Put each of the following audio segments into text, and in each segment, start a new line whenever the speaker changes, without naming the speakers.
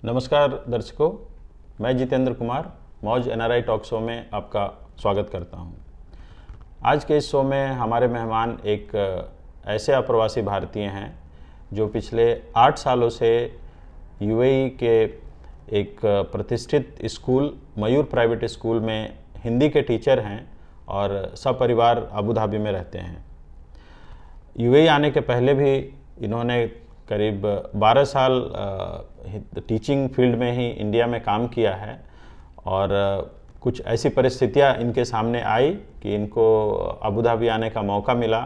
नमस्कार दर्शकों, मैं जितेंद्र कुमार मौज एनआरआई टॉक शो में आपका स्वागत करता हूं। आज के इस शो में हमारे मेहमान एक ऐसे अप्रवासी भारतीय हैं जो पिछले 8 सालों से यूएई के एक प्रतिष्ठित स्कूल मयूर प्राइवेट स्कूल में हिंदी के टीचर हैं और सपरिवार अबू धाबी में रहते हैं। यूएई आने के पहले भी इन्होंने करीब 12 साल टीचिंग फील्ड में ही इंडिया में काम किया है और कुछ ऐसी परिस्थितियां इनके सामने आई कि इनको अबू धाबी आने का मौका मिला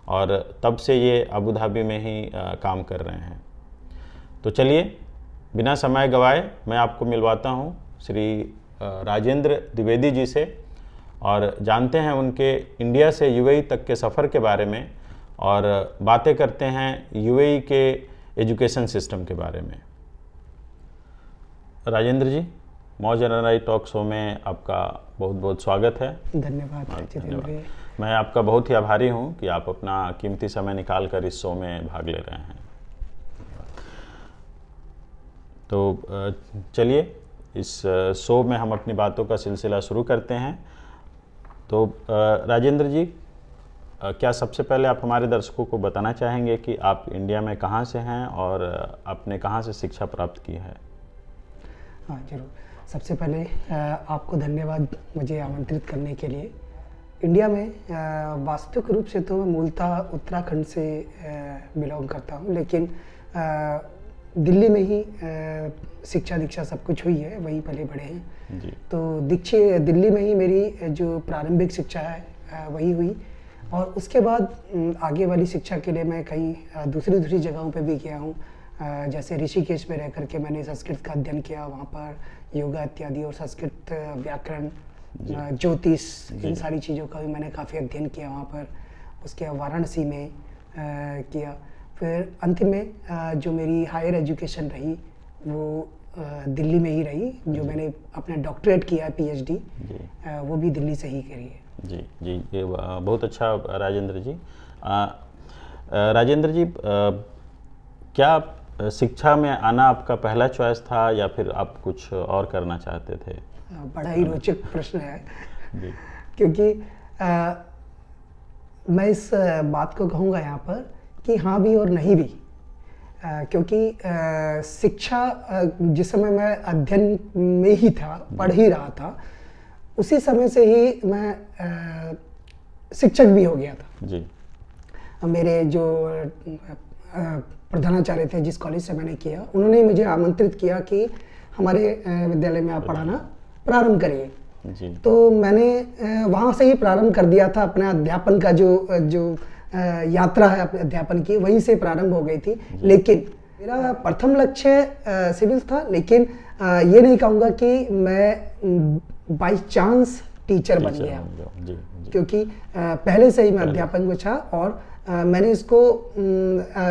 और तब से ये अबू धाबी में ही काम कर रहे हैं। तो चलिए बिना समय गवाए मैं आपको मिलवाता हूं श्री राजेंद्र द्विवेदी जी से और जानते हैं उनके इंडिया से यूएई तक के सफ़र के बारे में और बातें करते हैं यूएई के एजुकेशन सिस्टम के बारे में। राजेंद्र जी, मौज एनआरआई टॉक शो में आपका बहुत बहुत स्वागत है।
धन्यवाद।
मैं आपका बहुत ही आभारी हूं कि आप अपना कीमती समय निकाल कर इस शो में भाग ले रहे हैं। तो चलिए इस शो में हम अपनी बातों का सिलसिला शुरू करते हैं। तो राजेंद्र जी, क्या सबसे पहले आप हमारे दर्शकों को बताना चाहेंगे कि आप इंडिया में कहाँ से हैं और आपने कहाँ से शिक्षा प्राप्त की है?
हाँ जरूर। सबसे पहले आपको धन्यवाद मुझे आमंत्रित करने के लिए। इंडिया में वास्तविक रूप से तो मैं मूलतः उत्तराखंड से बिलोंग करता हूँ, लेकिन दिल्ली में ही शिक्षा दीक्षा सब कुछ हुई है, वहीं पले बड़े हैं
जी।
तो दिल्ली में ही मेरी जो प्रारंभिक शिक्षा है वही हुई और उसके बाद आगे वाली शिक्षा के लिए मैं कई दूसरी जगहों पे भी गया हूँ। जैसे ऋषिकेश में रह करके मैंने संस्कृत का अध्ययन किया, वहाँ पर योगा इत्यादि और संस्कृत व्याकरण, ज्योतिष, इन सारी चीज़ों का भी मैंने काफ़ी अध्ययन किया वहाँ पर। उसके बाद वाराणसी में किया। फिर अंतिम में जो मेरी हायर एजुकेशन रही वो दिल्ली में ही रही। जो मैंने अपना डॉक्टरेट किया है, पीएचडी, वो भी दिल्ली से ही करी है।
जी जी, ये बहुत अच्छा राजेंद्र जी। राजेंद्र जी, क्या शिक्षा में आना आपका पहला चॉइस था या फिर आप कुछ और करना चाहते थे?
बड़ा ही रोचक प्रश्न है
जी।
क्योंकि मैं इस बात को कहूँगा यहाँ पर कि हाँ भी और नहीं भी। क्योंकि शिक्षा जिस समय मैं अध्ययन में ही था, पढ़ ही रहा था, उसी समय से ही मैं शिक्षक भी हो गया था।
जी।
मेरे जो प्रधानाचार्य थे जिस कॉलेज से मैंने किया, उन्होंने मुझे आमंत्रित किया कि हमारे विद्यालय में आप पढ़ाना प्रारंभ करिए।
जी।
तो मैंने वहाँ से ही प्रारंभ कर दिया था। अपना अध्यापन का जो यात्रा है अपने अध्यापन की, वहीं से प्रारंभ हो गई थी। लेकिन मेरा प्रथम लक्ष्य सिविल था, लेकिन ये नहीं कहूँगा कि मैं बाई चांस टीचर बन गया।
जी।
क्योंकि पहले से ही मैं अध्यापन को था और मैंने इसको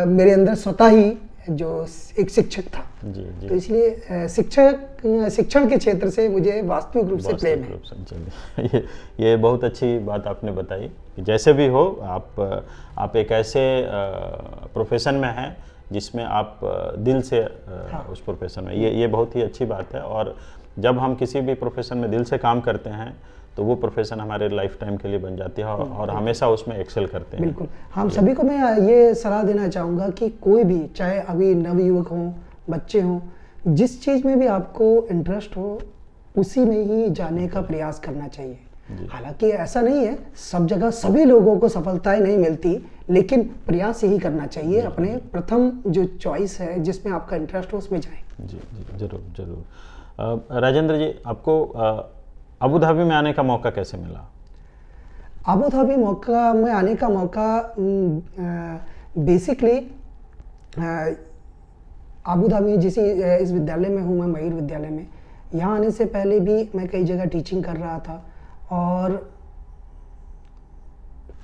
मेरे अंदर स्वतः ही जो एक शिक्षक था।
जी।
तो इसलिए शिक्षण के क्षेत्र से मुझे वास्तविक रूप से प्रेम है।
चलिए, ये बहुत अच्छी बात आपने बताई कि जैसे भी हो आप एक ऐसे प्रोफेशन में हैं जिसमें आप दिल से उस प्रोफेशन में, ये बहुत ही अच्छी बात है। और जब हम किसी भी प्रोफेशन में दिल से काम करते हैं तो वो प्रोफेशन हमारे लाइफ टाइम के लिए बन जाती है और हमेशा उसमें एक्सेल करते हैं।
बिल्कुल। हम सभी को मैं ये सलाह देना चाहूँगा कि कोई भी, चाहे अभी नवयुवक हों, बच्चे हों, जिस चीज़ में भी आपको इंटरेस्ट हो उसी में ही जाने का प्रयास करना चाहिए। हालांकि ऐसा नहीं है सब जगह सभी लोगों को सफलताएं नहीं मिलती, लेकिन प्रयास यही करना चाहिए। अपने प्रथम जो चॉइस है जिसमें आपका इंटरेस्ट हो उसमें जाएं।
जी, जरूर। राजेंद्र जी, आपको अबू धाबी में आने का मौका कैसे मिला?
अबू धाबी में आने का मौका बेसिकली अबू धाबी इस विद्यालय में हूँ मैं, मयूर विद्यालय में। यहाँ आने से पहले भी मैं कई जगह टीचिंग कर रहा था और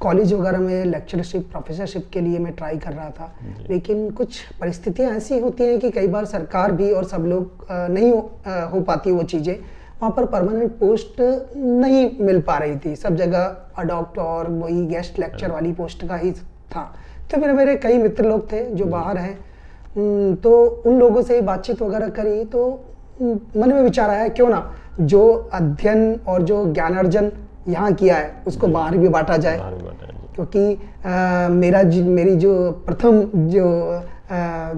कॉलेज वगैरह में लेक्चरशिप, प्रोफेसरशिप के लिए मैं ट्राई कर रहा था। लेकिन कुछ परिस्थितियाँ ऐसी होती हैं कि कई बार सरकार भी और सब लोग नहीं हो पाती वो चीज़ें। वहाँ पर परमानेंट पोस्ट नहीं मिल पा रही थी, सब जगह अडॉप्ट और वही गेस्ट लेक्चर वाली पोस्ट का ही था। तो फिर मेरे कई मित्र लोग थे जो बाहर हैं, तो उन लोगों से बातचीत वगैरह करी तो मन में विचार आया क्यों ना जो अध्ययन और जो ज्ञानार्जन यहाँ किया है उसको बाहर भी बांटा जाए, क्योंकि मेरी जो प्रथम जो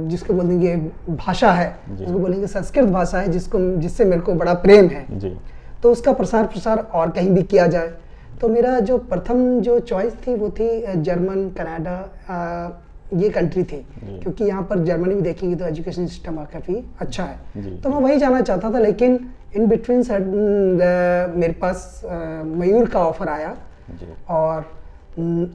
जिसको बोलेंगे भाषा है, उसको बोलेंगे संस्कृत भाषा है, जिससे मेरे को बड़ा प्रेम है जी। तो उसका प्रसार और कहीं भी किया जाए। तो मेरा जो प्रथम जो चॉइस थी वो थी जर्मन, कनाडा, ये कंट्री थी, क्योंकि यहाँ पर जर्मनी भी देखेंगे तो एजुकेशन सिस्टम काफ़ी अच्छा है। तो मैं वही जाना चाहता था, लेकिन इन बिटवीन मेरे पास मयूर का ऑफर आया और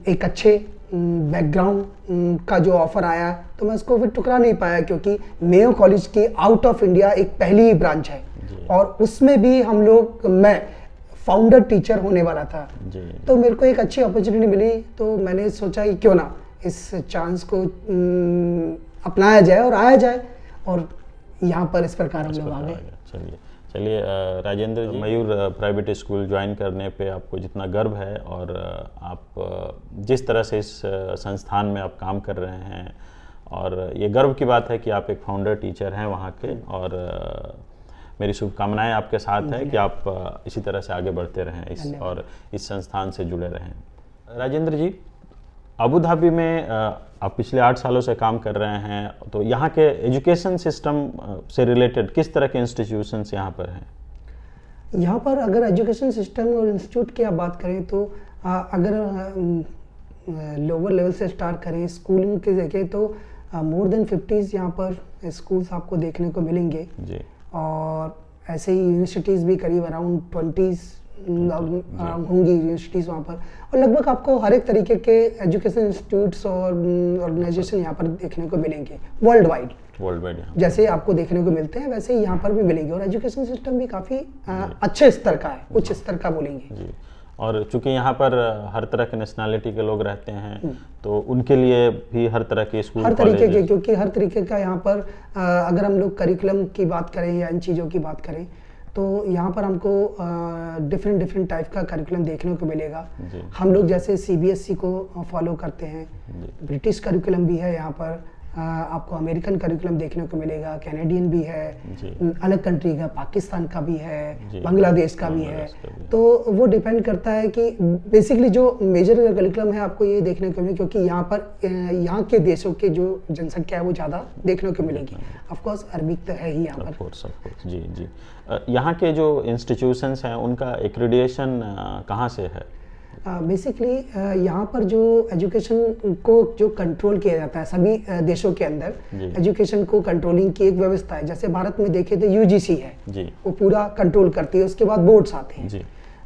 एक अच्छे बैकग्राउंड का जो ऑफर आया तो मैं उसको फिर टुकरा नहीं पाया, क्योंकि मेयो कॉलेज की आउट ऑफ इंडिया एक पहली ही ब्रांच है और उसमें भी मैं फाउंडर टीचर होने वाला था। तो मेरे को एक अच्छी अपॉर्चुनिटी मिली, तो मैंने सोचा कि क्यों ना इस चांस को अपनाया जाए और आया जाए, और यहाँ पर इस प्रकार हम लोग आ गए।
चलिए राजेंद्र जी, मयूर प्राइवेट स्कूल ज्वाइन करने पे आपको जितना गर्व है और आप जिस तरह से इस संस्थान में आप काम कर रहे हैं, और ये गर्व की बात है कि आप एक फाउंडर टीचर हैं वहाँ के, और मेरी शुभकामनाएं आपके साथ है कि आप इसी तरह से आगे बढ़ते रहें और इस संस्थान से जुड़े रहें। राजेंद्र जी, अबू धाबी में आप पिछले 8 सालों से काम कर रहे हैं, तो यहाँ के एजुकेशन सिस्टम से रिलेटेड किस तरह के इंस्टीट्यूशंस यहाँ पर हैं?
यहाँ पर अगर एजुकेशन सिस्टम और इंस्टीट्यूट की आप बात करें तो अगर लोअर लेवल से स्टार्ट करें स्कूलिंग की जगह तो मोर देन 50 यहाँ पर स्कूल्स आपको देखने को मिलेंगे जी। और ऐसे ही यूनिवर्सिटीज़ भी करीब अराउंड 20 होंगी यूनिवर्सिटीज़ वहाँ पर, और लगभग आपको हर एक तरीके के एजुकेशन इंस्टीट्यूट्स और ऑर्गेनाइजेशन यहाँ पर देखने को मिलेंगे वर्ल्ड वाइड। जैसे आपको देखने को मिलते हैं वैसे ही यहाँ पर भी मिलेंगे, और एजुकेशन सिस्टम भी काफ़ी अच्छे स्तर का है, उच्च स्तर का बोलेंगे जी।
और चूंकि यहाँ पर हर तरह के नेशनैलिटी के लोग रहते हैं तो उनके लिए भी हर तरह के स्कूल,
हर तरीके के, क्योंकि हर तरीके का यहाँ पर अगर हम लोग करिकुलम की बात करें या इन चीज़ों की बात करें तो यहाँ पर हमको डिफरेंट टाइप का करिकुलम देखने को मिलेगा। हम लोग जैसे CBSE को फॉलो करते हैं, ब्रिटिश करिकुलम भी है यहाँ पर, आपको अमेरिकन करिकुलम देखने को मिलेगा, कैनेडियन भी है, अलग कंट्री का पाकिस्तान का भी है, बांग्लादेश का भी है। तो वो डिपेंड करता है कि बेसिकली जो मेजर करिकुलम है आपको ये देखने को मिलेगा, क्योंकि यहाँ पर यहाँ के देशों के जो जनसंख्या है वो ज़्यादा देखने को मिलेगी। ऑफकोर्स अरबिक तो है ही यहाँ पर।
जी जी। यहाँ के जो इंस्टीट्यूशंस हैं उनका एक्रेडिटेशन कहाँ से है?
बेसिकली यहाँ पर जो एजुकेशन को जो कंट्रोल किया जाता है सभी देशों के अंदर, एजुकेशन को कंट्रोलिंग की एक व्यवस्था है। जैसे भारत में देखे तो UGC है जी। वो पूरा कंट्रोल करती है, उसके बाद बोर्ड्स आते हैं जी।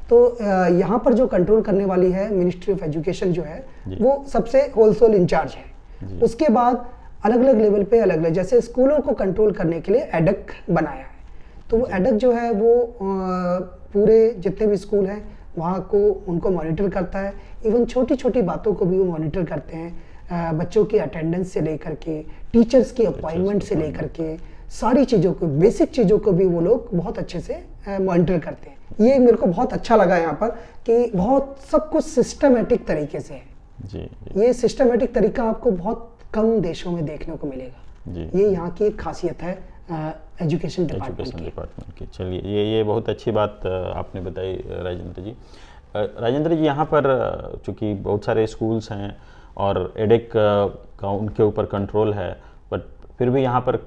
तो यहाँ पर जो कंट्रोल करने वाली है मिनिस्ट्री ऑफ एजुकेशन जो है वो सबसे होलसेल इंचार्ज है। उसके बाद अलग अलग लेवल पे अलग अलग, जैसे स्कूलों को कंट्रोल करने के लिए एडक बनाया है, तो वो एडक जो है वो पूरे जितने भी स्कूल हैं वहाँ को उनको मॉनिटर करता है। इवन छोटी छोटी बातों को भी वो मॉनिटर करते हैं, बच्चों की अटेंडेंस से लेकर के, टीचर्स की अपॉइंटमेंट से लेकर के, सारी चीज़ों को, बेसिक चीज़ों को भी वो लोग बहुत अच्छे से मॉनिटर करते हैं। ये मेरे को बहुत अच्छा लगा यहाँ पर कि बहुत सब कुछ सिस्टमेटिक तरीके से है जी। ये सिस्टमेटिक तरीका आपको बहुत कम देशों में देखने को मिलेगा जी। ये यहाँ की एक खासियत है एजुकेशन डिपार्टमेंट की।
चलिए ये बहुत अच्छी बात आपने बताई राजेंद्र जी। राजेंद्र जी, यहाँ पर चूँकि बहुत सारे स्कूल्स हैं और एडेक का उनके ऊपर कंट्रोल है, बट फिर भी यहाँ पर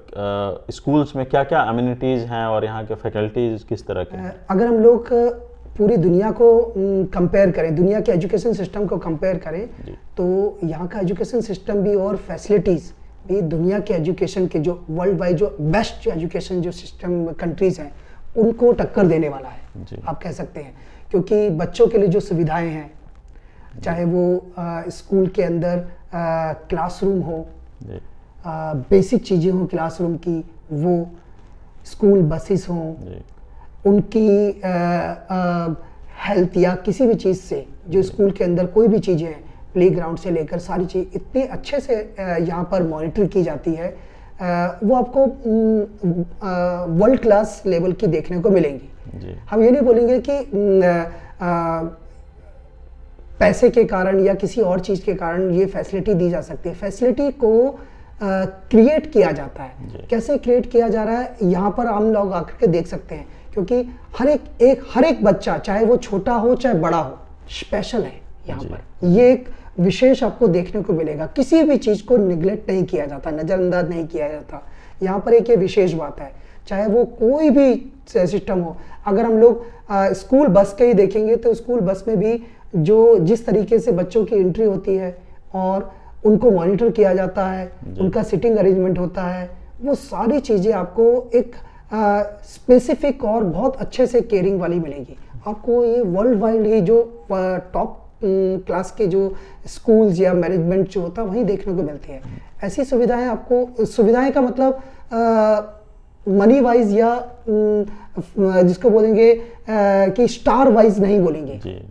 स्कूल्स में क्या क्या अम्यूनिटीज़ हैं और यहाँ के फैकल्टीज़ किस तरह के हैं?
अगर हम लोग पूरी दुनिया को कंपेयर करें, दुनिया के एजुकेशन सिस्टम को कंपेयर करें तो यहाँ का एजुकेशन सिस्टम भी और फैसिलिटीज़ भी दुनिया के एजुकेशन के जो वर्ल्ड वाइड जो बेस्ट जो एजुकेशन जो सिस्टम कंट्रीज हैं उनको टक्कर देने वाला है आप कह सकते हैं। क्योंकि बच्चों के लिए जो सुविधाएं हैं, चाहे वो स्कूल के अंदर क्लासरूम हो, बेसिक चीज़ें हों क्लासरूम की, वो स्कूल बसेस हों, उनकी हेल्थ या किसी भी चीज़ से जो स्कूल के अंदर कोई भी चीज़ें हैं, प्लेग्राउंड से लेकर सारी चीज़ इतने अच्छे से यहाँ पर मॉनिटर की जाती है, वो आपको वर्ल्ड क्लास लेवल की देखने को मिलेंगी। हम ये नहीं बोलेंगे कि पैसे के कारण या किसी और चीज़ के कारण ये फैसिलिटी दी जा सकती है। फैसिलिटी को क्रिएट किया जाता है।
जी।
कैसे क्रिएट किया जा रहा है यहाँ पर हम लोग आकर के देख सकते हैं, क्योंकि हर एक बच्चा, चाहे वो छोटा हो चाहे बड़ा हो, स्पेशल है यहाँ पर। ये एक विशेष आपको देखने को मिलेगा, किसी भी चीज़ को निगलेक्ट नहीं किया जाता, नज़रअंदाज नहीं किया जाता। यहाँ पर एक ये विशेष बात है, चाहे वो कोई भी सिस्टम हो। अगर हम लोग स्कूल बस के ही देखेंगे तो स्कूल बस में भी जिस तरीके से बच्चों की एंट्री होती है और उनको मॉनिटर किया जाता है, उनका सिटिंग अरेंजमेंट होता है, वो सारी चीज़ें आपको एक स्पेसिफिक और बहुत अच्छे से केयरिंग वाली मिलेगी। आपको ये वर्ल्ड वाइड ही जो टॉप क्लास के जो स्कूल्स या मैनेजमेंट जो होता है वहीं देखने को मिलती है। ऐसी सुविधाएं आपको, सुविधाएं का मतलब मनी वाइज या जिसको बोलेंगे कि स्टार वाइज नहीं बोलेंगे,
जी।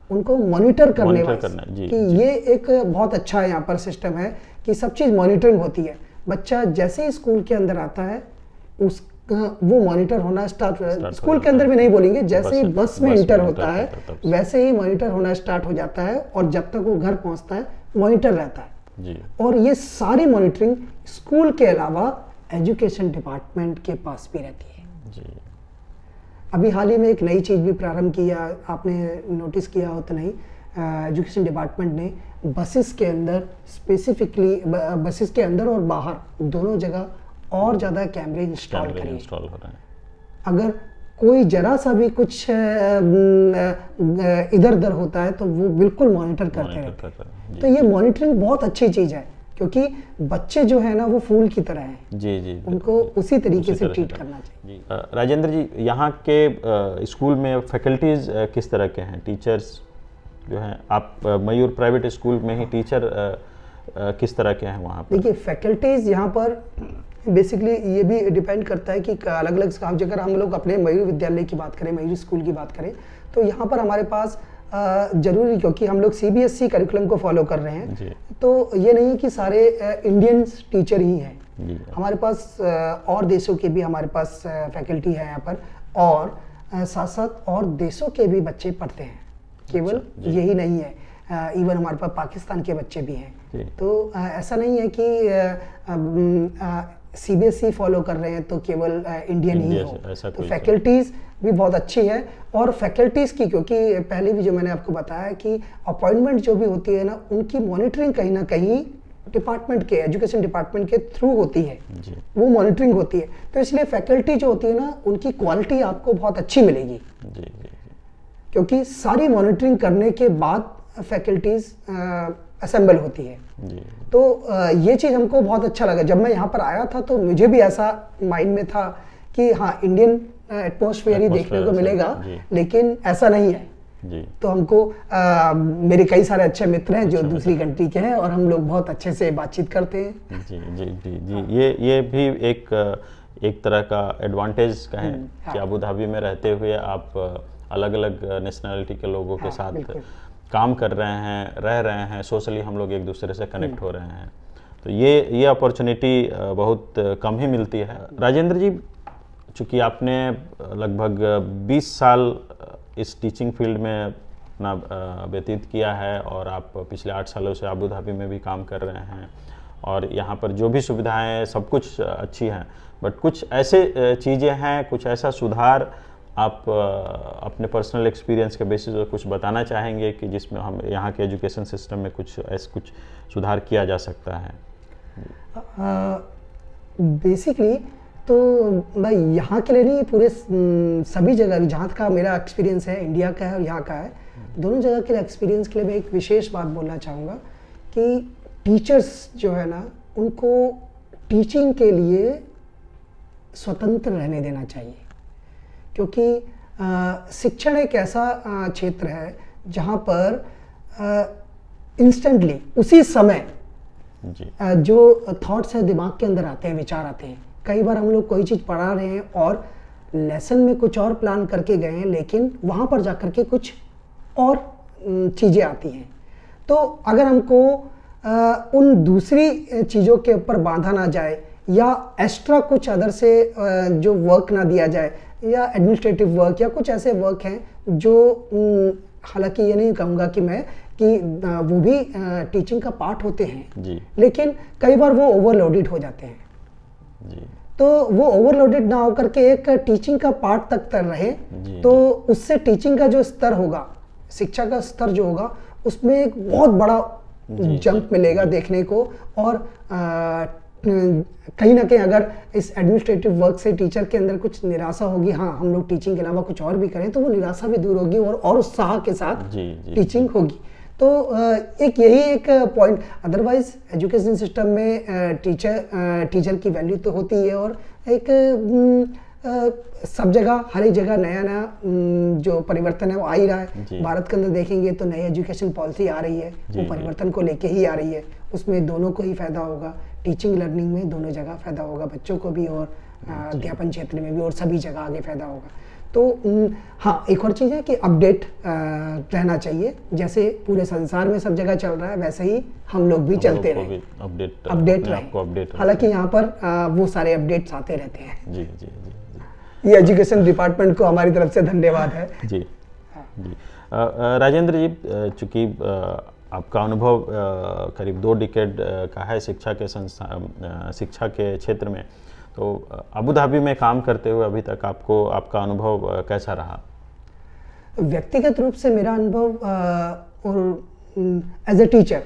उनको मॉनिटर करने
जी,
कि ये एक बहुत अच्छा यहाँ पर सिस्टम है कि सब चीज़ मॉनिटरिंग होती है। बच्चा जैसे ही स्कूल के अंदर आता है वो मॉनिटर होना स्टार्ट स्कूल के अंदर भी नहीं बोलेंगे, जैसे ही बस में इंटर होता है वैसे ही मॉनिटर होना स्टार्ट हो जाता है और जब तक वो घर पहुंचता है मॉनिटर रहता है
जी।
और ये सारी मॉनिटरिंग स्कूल के अलावा एजुकेशन डिपार्टमेंट के पास भी रहती है
जी।
अभी हाल ही में एक नई चीज़ भी प्रारंभ किया, आपने नोटिस किया हो तो नहीं, एजुकेशन डिपार्टमेंट ने बसेस के अंदर स्पेसिफिकली बसेस के अंदर और बाहर दोनों जगह और ज़्यादा कैमरे इंस्टॉल करे।
हो रहे हैं।
अगर कोई जरा सा भी कुछ इधर उधर होता है तो वो बिल्कुल मॉनिटर करते रहते हैं। तो ये मॉनिटरिंग बहुत अच्छी चीज़ है, क्योंकि बच्चे जो है ना वो फूल की तरह हैं।
जी जी।
उनको उसी तरीके से ट्रीट करना चाहिए।
जी। राजेंद्र जी, यहाँ के स्कूल में फैकल्टीज़ किस तरह के हैं? टीचर्स जो हैं, आप मयूर प्राइवेट स्कूल में ही टीचर किस तरह के हैं वहाँ पर?
देखिए, फैकल्टीज़ यहाँ पर बेसिकली ये भी डिपेंड करता है कि अलग अलग काम, अगर हम लोग अपने मयूर विद्यालय की बात करें, मयूर स्कूल की बात करें, तो यहाँ पर हमारे पास जरूरी, क्योंकि हम लोग CBSE करिकुलम को फॉलो कर रहे हैं, तो ये नहीं है कि सारे इंडियन टीचर ही हैं। हमारे पास और देशों के भी हमारे पास फैकल्टी है यहाँ पर, और साथ साथ और देशों के भी बच्चे पढ़ते हैं, केवल यही नहीं है, इवन हमारे पास पाकिस्तान के बच्चे भी हैं। तो ऐसा नहीं है कि CBSE फॉलो कर रहे हैं तो केवल इंडियन ही हो। तो फैकल्टीज़ भी बहुत अच्छी है, और फैकल्टीज़ की, क्योंकि पहले भी जो मैंने आपको बताया कि अपॉइंटमेंट जो भी होती है ना, उनकी मॉनिटरिंग कहीं ना कहीं डिपार्टमेंट के, एजुकेशन डिपार्टमेंट के थ्रू होती है, वो मॉनिटरिंग होती है। तो इसलिए फैकल्टी जो होती है ना, उनकी क्वालिटी आपको बहुत अच्छी मिलेगी, क्योंकि सारी मॉनिटरिंग करने के बाद फैकल्टीज़ असेंबल होती है। तो ये चीज़ हमको बहुत अच्छा लगा। जब मैं यहाँ पर आया था तो मुझे भी ऐसा माइंड में था कि हाँ, इंडियन एटमॉस्फेयर ही देखने को मिलेगा, लेकिन ऐसा नहीं है। तो हमको मेरे कई सारे अच्छे मित्र हैं जो दूसरी कंट्री के हैं, और हम लोग बहुत अच्छे से बातचीत करते हैं।
जी जी जी जी। ये भी एक तरह का एडवांटेज कहें कि अबू धाबी में रहते हुए आप अलग अलग नेशनलिटी के लोगों के साथ काम कर रहे हैं, रह रहे हैं, सोशली हम लोग एक दूसरे से कनेक्ट हो रहे हैं। तो ये अपॉर्चुनिटी बहुत कम ही मिलती है। राजेंद्र जी, चूँकि आपने लगभग 20 साल इस टीचिंग फील्ड में अपना व्यतीत किया है, और आप पिछले 8 सालों से अबू धाबी में भी काम कर रहे हैं, और यहाँ पर जो भी सुविधाएं सब कुछ अच्छी हैं, बट कुछ ऐसे चीज़ें हैं, कुछ ऐसा सुधार आप अपने पर्सनल एक्सपीरियंस के बेसिस पर कुछ बताना चाहेंगे कि जिसमें हम यहाँ के एजुकेशन सिस्टम में कुछ सुधार किया जा सकता है?
बेसिकली तो मैं यहाँ के लिए नहीं, पूरे सभी जगह जहाँ का मेरा एक्सपीरियंस है, इंडिया का है और यहाँ का है, दोनों जगह के एक्सपीरियंस के लिए मैं एक विशेष बात बोलना चाहूँगा कि टीचर्स जो है ना, उनको टीचिंग के लिए स्वतंत्र रहने देना चाहिए, क्योंकि शिक्षण एक ऐसा क्षेत्र है जहाँ पर इंस्टेंटली उसी समय जो थॉट्स है दिमाग के अंदर आते हैं, विचार आते हैं। कई बार हम लोग कोई चीज़ पढ़ा रहे हैं और लेसन में कुछ और प्लान करके गए हैं, लेकिन वहाँ पर जाकर के कुछ और चीज़ें आती हैं। तो अगर हमको उन दूसरी चीज़ों के ऊपर बांधा ना जाए, या एक्स्ट्रा कुछ अदर से जो वर्क ना दिया जाए, या एडमिनिस्ट्रेटिव वर्क, या कुछ ऐसे वर्क हैं जो, हालांकि ये नहीं कहूँगा कि मैं कि वो भी टीचिंग का पार्ट होते हैं
जी
लेकिन कई बार वो ओवरलोडेड हो जाते हैं।
जी
तो वो ओवरलोडेड ना होकर के एक टीचिंग का पार्ट तक तर रहे
जी,
तो उससे टीचिंग का जो स्तर होगा, शिक्षा का स्तर जो होगा, उसमें एक बहुत बड़ा जंप मिलेगा देखने को। और कहीं ना कहीं अगर इस एडमिनिस्ट्रेटिव वर्क से टीचर के अंदर कुछ निराशा होगी, हाँ हम लोग टीचिंग के अलावा कुछ और भी करें, तो वो निराशा भी दूर होगी और उत्साह के साथ टीचिंग होगी। तो एक यही एक पॉइंट, अदरवाइज एजुकेशन सिस्टम में टीचर की वैल्यू तो होती है और एक सब जगह हर एक जगह नया नया जो परिवर्तन है वो आ ही रहा है। भारत के अंदर देखेंगे तो नई एजुकेशन पॉलिसी आ रही है, वो परिवर्तन को लेके ही आ रही है। उसमें दोनों को ही फायदा होगा, टीचिंग लर्निंग में दोनों जगह फायदा होगा, बच्चों को भी और अध्यापन क्षेत्र में भी, और सभी जगह आगे फायदा होगा। तो हाँ, एक और चीज़ है कि अपडेट रहना चाहिए। जैसे पूरे संसार में सब जगह चल रहा है वैसे ही हम लोग भी चलते रहे, अपडेट रहे। हालांकि यहाँ पर वो सारे अपडेट्स आते रहते हैं।
जी जी जी,
ये एजुकेशन डिपार्टमेंट को हमारी तरफ से धन्यवाद है।
जी जी। राजेंद्र जी, चूँकि आपका अनुभव करीब 2 डिकेड का है शिक्षा के क्षेत्र में, तो अबू धाबी में काम करते हुए अभी तक आपका अनुभव कैसा रहा?
व्यक्तिगत रूप से मेरा अनुभव और एज ए टीचर,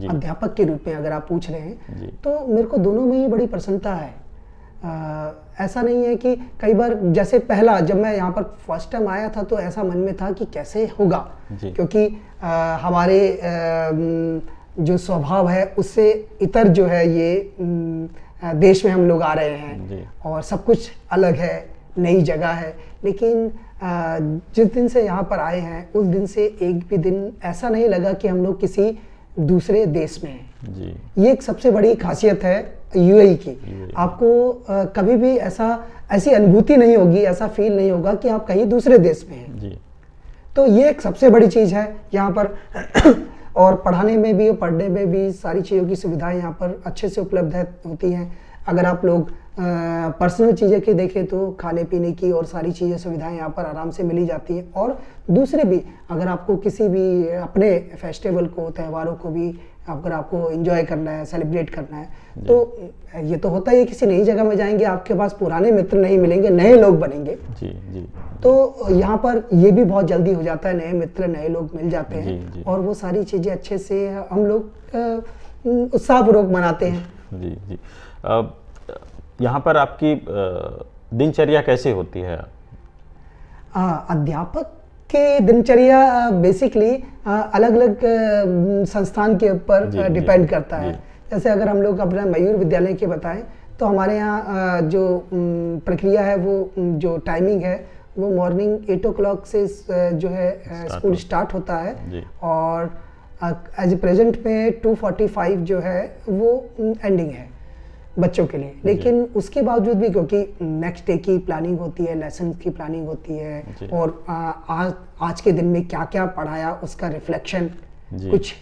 अध्यापक के रूप में अगर आप पूछ रहे हैं तो मेरे को दोनों में ही बड़ी प्रसन्नता है। ऐसा नहीं है कि कई बार, जैसे पहला जब मैं यहाँ पर फर्स्ट टाइम आया था तो ऐसा मन में था कि कैसे होगा, क्योंकि हमारे जो स्वभाव है उससे इतर जो है ये देश में हम लोग आ रहे हैं और सब कुछ अलग है, नई जगह है। लेकिन जिस दिन से यहाँ पर आए हैं उस दिन से एक भी दिन ऐसा नहीं लगा कि हम लोग किसी दूसरे देश में हैं। ये एक सबसे बड़ी खासियत है यूएई की। आपको कभी भी ऐसी अनुभूति नहीं होगी, ऐसा फील नहीं होगा कि आप कहीं दूसरे देश में हैं। तो ये एक सबसे बड़ी चीज़ है यहाँ पर। और पढ़ाने में भी, पढ़ने में भी सारी चीज़ों की सुविधाएं यहाँ पर अच्छे से उपलब्ध होती हैं। अगर आप लोग पर्सनल चीज़ें के देखें तो खाने पीने की और सारी चीज़ें सुविधाएं यहाँ पर आराम से मिली जाती हैं। और दूसरे भी, अगर आपको किसी भी अपने फेस्टिवल को, त्योहारों को भी अगर आपको एंजॉय करना है, सेलिब्रेट करना है, तो ये तो होता ही है, किसी नई जगह में जाएंगे आपके पास पुराने मित्र नहीं मिलेंगे, नए लोग बनेंगे। जी। तो यहाँ पर ये भी बहुत जल्दी हो जाता है, नए मित्र, नए लोग मिल जाते हैं और वो सारी चीज़ें अच्छे से हम लोग उत्साहपूर्वक मनाते हैं।
जी। यहाँ पर आपकी दिनचर्या कैसे होती है?
अध्यापक के दिनचर्या बेसिकली अलग अलग संस्थान के ऊपर डिपेंड करता है। जैसे अगर हम लोग अपना मयूर विद्यालय के बताएं तो हमारे यहाँ जो प्रक्रिया है, वो जो टाइमिंग है वो मॉर्निंग 8 o'clock से जो है स्कूल स्टार्ट होता है और एज ए प्रेजेंट में 2:45 जो है वो एंडिंग है बच्चों के लिए। लेकिन उसके बावजूद भी, क्योंकि नेक्स्ट डे की प्लानिंग होती है, लेसन की प्लानिंग होती है और आज के दिन में क्या क्या पढ़ाया उसका रिफ्लेक्शन, कुछ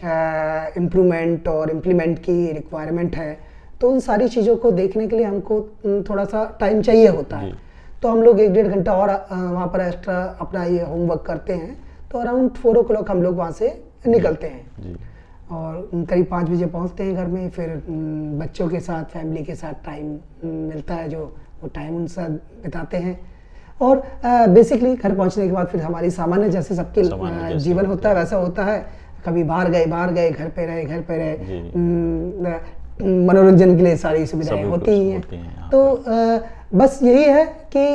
इम्प्रूवमेंट और इम्प्लीमेंट की रिक्वायरमेंट है, तो उन सारी चीज़ों को देखने के लिए हमको थोड़ा सा टाइम चाहिए होता है। तो हम लोग 1-1.5 घंटा और वहाँ पर एक्स्ट्रा अपना ये होमवर्क करते हैं। तो अराउंड 4 o'clock हम लोग वहाँ से निकलते हैं और करीब 5 बजे पहुँचते हैं घर में। फिर बच्चों के साथ, फैमिली के साथ टाइम मिलता है, जो वो टाइम उनके साथ बिताते हैं। और बेसिकली घर पहुँचने के बाद फिर हमारी सामान्य जैसे सबके जीवन होता है वैसा होता है। कभी बाहर गए, घर पे रहे, मनोरंजन के लिए सारी सुविधाएं होती ही हैं। तो बस यही है कि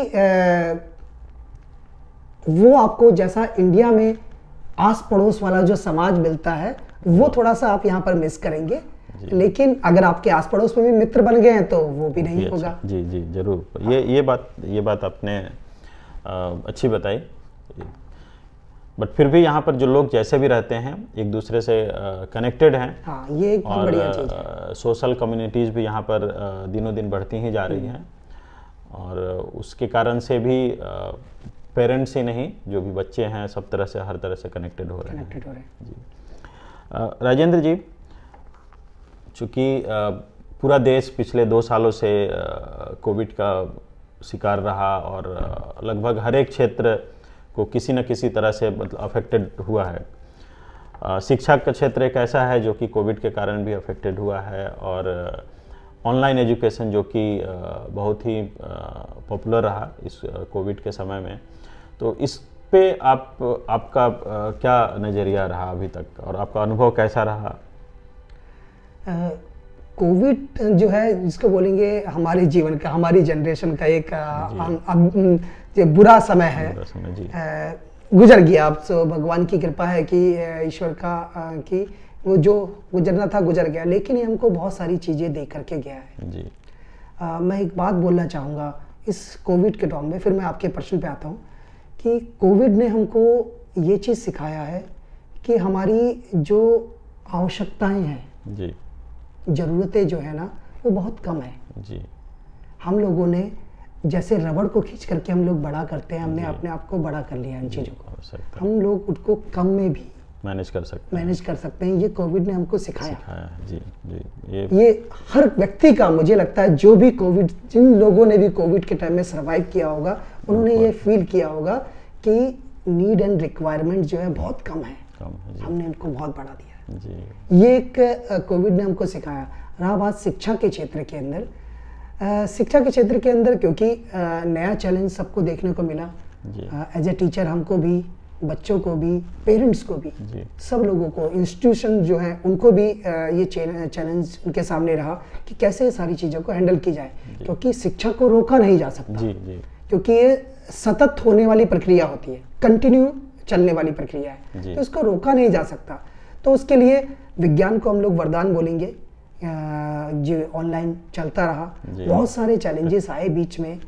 वो आपको जैसा इंडिया में आस पड़ोस वाला जो समाज मिलता है वो थोड़ा सा आप यहाँ पर मिस करेंगे। लेकिन अगर आपके आस पड़ोस में भी मित्र बन गए हैं तो वो भी नहीं होगा। जी
जरूर। ये बात आपने अच्छी बताई। बट फिर भी यहाँ पर जो लोग जैसे भी रहते हैं एक दूसरे से कनेक्टेड हैं।
हाँ, ये एक बहुत बढ़िया चीज़ है।
सोशल कम्युनिटीज़ भी यहाँ पर दिनों दिन बढ़ती ही जा रही हैं और उसके कारण से भी पेरेंट्स ही नहीं, जो भी बच्चे हैं सब तरह से, हर तरह से कनेक्टेड हो रहे हैं। जी राजेंद्र जी, चूँकि पूरा देश पिछले 2 सालों से कोविड का शिकार रहा और लगभग हर एक क्षेत्र को किसी न किसी तरह से मतलब अफेक्टेड हुआ है, शिक्षा का क्षेत्र एक ऐसा है जो कि कोविड के कारण भी अफेक्टेड हुआ है, और ऑनलाइन एजुकेशन जो कि बहुत ही पॉपुलर रहा इस कोविड के समय में। तो इस पे आपका क्या नज़रिया रहा अभी तक, और आपका अनुभव कैसा रहा?
कोविड जो है जिसको बोलेंगे हमारे जीवन का, हमारी जनरेशन का एक जो बुरा समय है,
बुरा समय, जी।
गुजर गया। अब तो भगवान की कृपा है कि ईश्वर का कि वो जो गुजरना था गुजर गया, लेकिन ये हमको बहुत सारी चीज़ें दे करके गया है।
जी।
मैं एक बात बोलना चाहूँगा इस कोविड के टॉम में, फिर मैं आपके प्रश्न पे आता हूँ कि कोविड ने हमको ये चीज़ सिखाया है कि हमारी जो आवश्यकताएं हैं,
जी,
ज़रूरतें जो है ना, वो बहुत कम है।
जी।
हम लोगों ने जैसे रबड़ को खींच करके हम लोग बड़ा करते हैं, हमने अपने आप को बड़ा कर लिया इन चीज़ों को। हम लोग उसको कम में भी
मैनेज कर सकते
हैं। ये कोविड ने हमको सिखाया।
जी, जी।
ये हर व्यक्ति का, मुझे लगता है जो भी कोविड, जिन लोगों ने भी कोविड के टाइम में सर्वाइव किया होगा, उन्होंने ये फील किया होगा कि नीड एंड रिक्वायरमेंट जो है बहुत कम है। हमने इनको बहुत बढ़ा दिया
जी।
ये एक कोविड ने हमको सिखाया। रहा बात शिक्षा के क्षेत्र के अंदर, शिक्षा के क्षेत्र के अंदर क्योंकि नया चैलेंज सबको देखने को मिला। एज ए टीचर हमको भी, बच्चों को भी, पेरेंट्स को भी, सब लोगों को, इंस्टीट्यूशन जो है उनको भी ये चैलेंज उनके सामने रहा कि कैसे सारी चीज़ों को हैंडल की जाए, क्योंकि शिक्षा को रोका नहीं जा सकता। क्योंकि ये सतत होने वाली प्रक्रिया होती है, कंटिन्यू चलने वाली प्रक्रिया है, तो इसको रोका नहीं जा सकता। तो उसके लिए विज्ञान को हम लोग वरदान बोलेंगे। जो ऑनलाइन चलता रहा, बहुत सारे चैलेंजेस आए बीच में,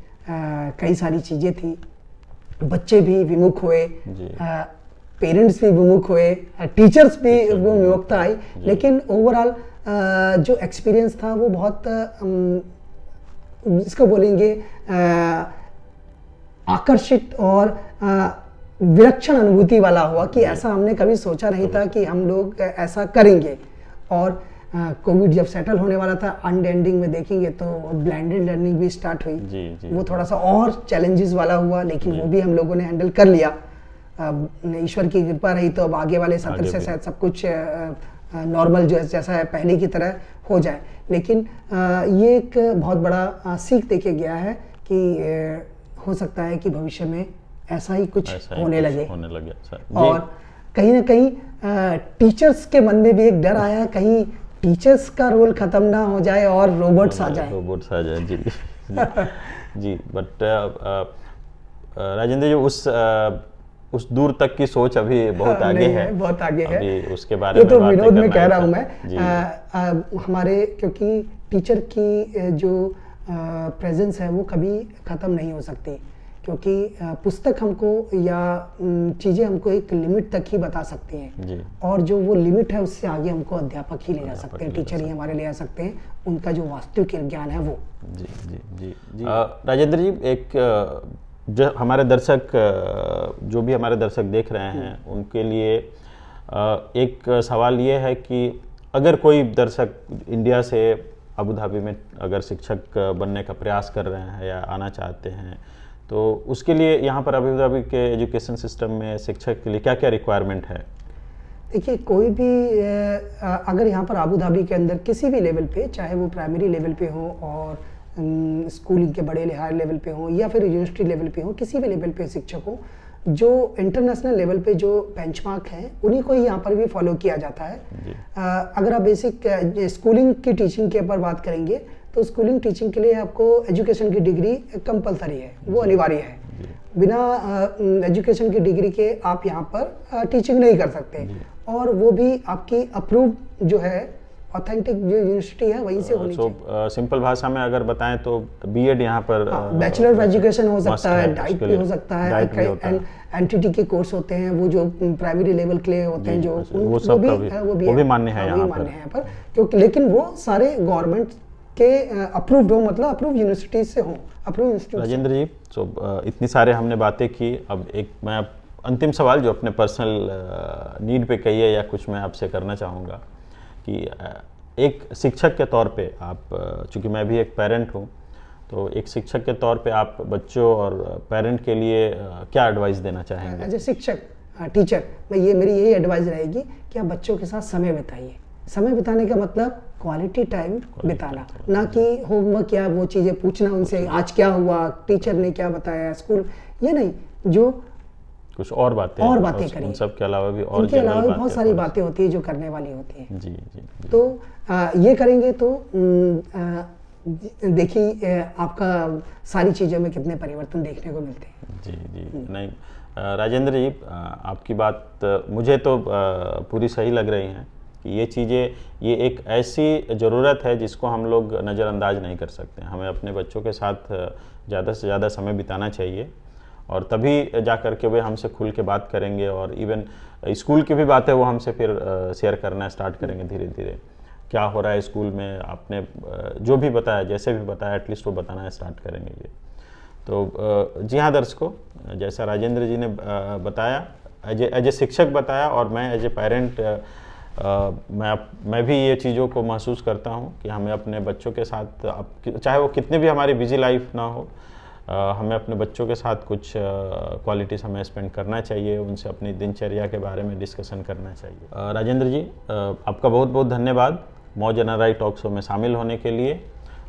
कई सारी चीज़ें थी, बच्चे भी विमुख हुए, पेरेंट्स भी विमुख हुए, टीचर्स भी विमुखता आई, लेकिन ओवरऑल जो एक्सपीरियंस था वो बहुत इसको बोलेंगे आकर्षित और विलक्षण अनुभूति वाला हुआ कि ऐसा हमने कभी सोचा नहीं था कि हम लोग ऐसा करेंगे। और कोविड जब सेटल होने वाला था, एंडिंग में देखेंगे तो ब्लेंडेड लर्निंग भी स्टार्ट हुई। वो थोड़ा सा और चैलेंजेस वाला हुआ, लेकिन वो भी हम लोगों ने हैंडल कर लिया। ईश्वर की कृपा रही तो अब आगे वाले सत्र से शायद सब कुछ नॉर्मल जो जैसा है पहले की तरह हो जाए। लेकिन ये एक बहुत बड़ा सीख देके गया है कि हो सकता है कि भविष्य में ऐसा ही कुछ होने लगे। और कहीं ना कहीं टीचर्स के मन में भी एक डर आया, कहीं टीचर्स का रोल खत्म ना हो जाए और रोबोट्स आ जाए।
जी। जी। बट राजेंद्र जी, उस दूर तक की सोच अभी बहुत आगे है,
बहुत आगे है।
अभी उसके बारे में
तो विनोद में कह रहा हूँ मैं, हमारे क्योंकि टीचर की जो प्रेजेंस है वो कभी खत्म नहीं हो सकती, क्योंकि पुस्तक हमको या चीज़ें हमको एक लिमिट तक ही बता सकती हैं, और जो वो लिमिट है उससे आगे हमको अध्यापक ही ले जा सकते हैं, टीचर ही हमारे ले जा सकते हैं, उनका जो वास्तविक ज्ञान है वो।
जी जी जी जी। राजेंद्र जी, एक जो हमारे दर्शक देख रहे हैं उनके लिए एक सवाल ये है कि अगर कोई दर्शक इंडिया से अबू धाबी में अगर शिक्षक बनने का प्रयास कर रहे हैं या आना चाहते हैं, तो उसके लिए यहाँ पर अबू धाबी के एजुकेशन सिस्टम में शिक्षक के लिए क्या क्या रिक्वायरमेंट है?
देखिए, कोई भी अगर यहाँ पर अबू धाबी के अंदर किसी भी लेवल पे, चाहे वो प्राइमरी लेवल पे हो और स्कूलिंग के बड़े हायर लेवल पे हो या फिर यूनिवर्सिटी लेवल पे हो, किसी भी लेवल पे शिक्षक हो, जो इंटरनेशनल लेवल पे जो बेंचमार्क हैं उन्हीं को ही यहाँ पर भी फॉलो किया जाता है। अगर आप बेसिक स्कूलिंग की टीचिंग के ऊपर बात करेंगे तो स्कूलिंग टीचिंग के लिए आपको एजुकेशन की डिग्री कंपलसरी है, वो अनिवार्य है। बिना एजुकेशन की डिग्री के आप यहाँ पर टीचिंग नहीं कर सकते, और वो भी आपकी अप्रूव जो है ऑथेंटिक जो यूनिवर्सिटी है वहीं से होनी चाहिए।
सिंपल भाषा में अगर बताएं तो बीएड यहाँ पर
बैचलर ऑफ एजुकेशन हो सकता है, डाइट भी हो सकता है, एनटीटी के कोर्स होते हैं वो जो प्राइमरी लेवल के लिए होते हैं, जो
वो भी मान्य है यहाँ
पर, क्योंकि लेकिन वो सारे गवर्नमेंट के अप्रूव्ड हो, मतलब अप्रूव यूनिवर्सिटी से हो, अप्रूव इंस्टीट्यूट।
राजेंद्र जी, इतनी सारे हमने बातें की, अब एक मैं अंतिम सवाल जो अपने पर्सनल नीड पे कहिए या कुछ मैं आपसे करना चाहूँगा कि एक शिक्षक के तौर पे आप, चूँकि मैं भी एक पेरेंट हूँ, तो एक शिक्षक के तौर पे आप बच्चों और पेरेंट के लिए क्या एडवाइस देना चाहेंगे?
एज ए शिक्षक टीचर, मेरी यही एडवाइस रहेगी कि आप बच्चों के साथ समय बिताइए। समय बिताने का मतलब क्वालिटी टाइम बिताना, ना कि होमवर्क या वो चीज़ें पूछना उनसे, आज क्या हुआ, टीचर ने क्या बताया स्कूल, ये नहीं, जो
कुछ और बातें
करिए।
उन सब के अलावा भी और
इनके अलावा भी बहुत
बातें,
सारी बातें होती है जो करने वाली होती है।
जी जी।
तो ये करेंगे तो देखिए आपका सारी चीज़ों में कितने परिवर्तन देखने को मिलते हैं।
जी जी। नहीं राजेंद्र जी, आपकी बात मुझे तो पूरी सही लग रही हैं कि ये चीज़ें, ये एक ऐसी ज़रूरत है जिसको हम लोग नज़रअंदाज नहीं कर सकते। हमें अपने बच्चों के साथ ज़्यादा से ज़्यादा समय बिताना चाहिए, और तभी जा कर के वे हमसे खुल के बात करेंगे, और इवन स्कूल की भी बातें वो हमसे फिर शेयर करना स्टार्ट करेंगे धीरे धीरे। क्या हो रहा है स्कूल में, आपने जो भी बताया, जैसे भी बताया, एटलीस्ट वो बताना स्टार्ट करेंगे ये। तो जी हाँ दर्शकों, जैसा राजेंद्र जी ने बताया, एज ए शिक्षक बताया, और मैं एज ए पेरेंट मैं भी ये चीज़ों को महसूस करता हूँ कि हमें अपने बच्चों के साथ, चाहे वो कितने भी हमारी बिजी लाइफ ना हो, हमें अपने बच्चों के साथ कुछ क्वालिटी समय स्पेंड करना चाहिए, उनसे अपनी दिनचर्या के बारे में डिस्कशन करना चाहिए। राजेंद्र जी, आपका बहुत बहुत धन्यवाद मौज एनआरआई टॉक शो में शामिल होने के लिए,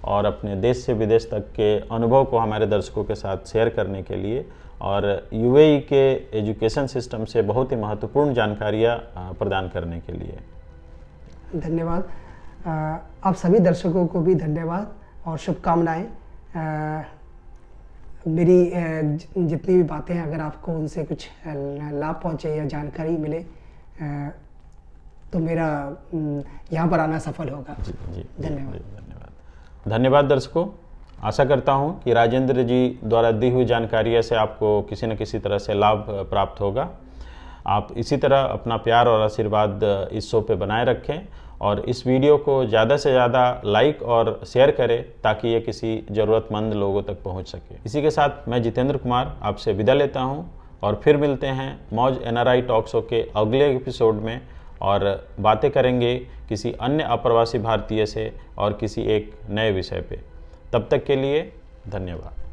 और अपने देश से विदेश तक के अनुभव को हमारे दर्शकों के साथ शेयर करने के लिए, और यूएई के एजुकेशन सिस्टम से बहुत ही महत्वपूर्ण जानकारियाँ प्रदान करने के लिए।
धन्यवाद। आप सभी दर्शकों को भी धन्यवाद और शुभकामनाएं। मेरी जितनी भी बातें हैं, अगर आपको उनसे कुछ लाभ पहुंचे या जानकारी मिले, तो मेरा यहाँ पर आना सफल होगा।
जी जी,
धन्यवाद।
धन्यवाद दर्शकों। आशा करता हूँ कि राजेंद्र जी द्वारा दी हुई जानकारियों से आपको किसी न किसी तरह से लाभ प्राप्त होगा। आप इसी तरह अपना प्यार और आशीर्वाद इस शो पे बनाए रखें, और इस वीडियो को ज़्यादा से ज़्यादा लाइक और शेयर करें ताकि ये किसी ज़रूरतमंद लोगों तक पहुंच सके। इसी के साथ मैं जितेंद्र कुमार आपसे विदा लेता हूं, और फिर मिलते हैं मौज एनआरआई टॉक शो के अगले एपिसोड में, और बातें करेंगे किसी अन्य अप्रवासी भारतीय से और किसी एक नए विषय पे। तब तक के लिए धन्यवाद।